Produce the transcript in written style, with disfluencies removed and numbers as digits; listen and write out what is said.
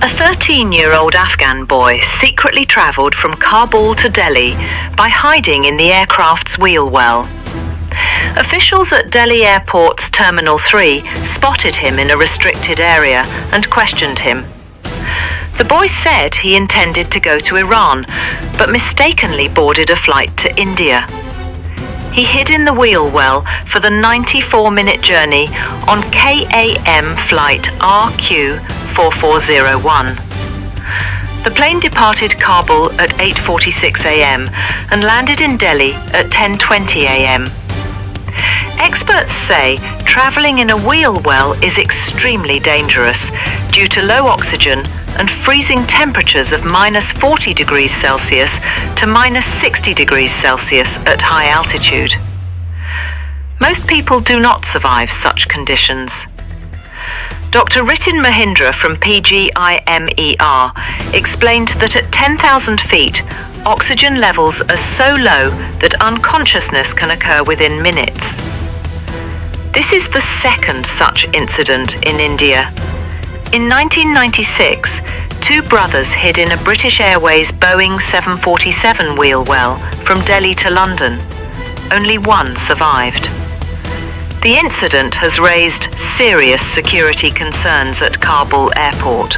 A 13-year-old Afghan boy secretly travelled from Kabul to Delhi by hiding in the aircraft's wheel well. Officials at Delhi Airport's Terminal 3 spotted him in a restricted area and questioned him. The boy said he intended to go to Iran, but mistakenly boarded a flight to India. He hid in the wheel well for the 94-minute journey on KAM flight RQ4401. The plane departed Kabul at 8:46 a.m. and landed in Delhi at 10:20 a.m. Experts say travelling in a wheel well is extremely dangerous due to low oxygen and freezing temperatures of -40 degrees Celsius to -60 degrees Celsius at high altitude. Most people do not survive such conditions. Dr. Ritin Mahindra from PGIMER explained that at 10,000 feet, oxygen levels are so low that unconsciousness can occur within minutes. This is the second such incident in India. In 1996, two brothers hid in a British Airways Boeing 747 wheel well from Delhi to London. Only one survived. The incident has raised serious security concerns at Kabul airport.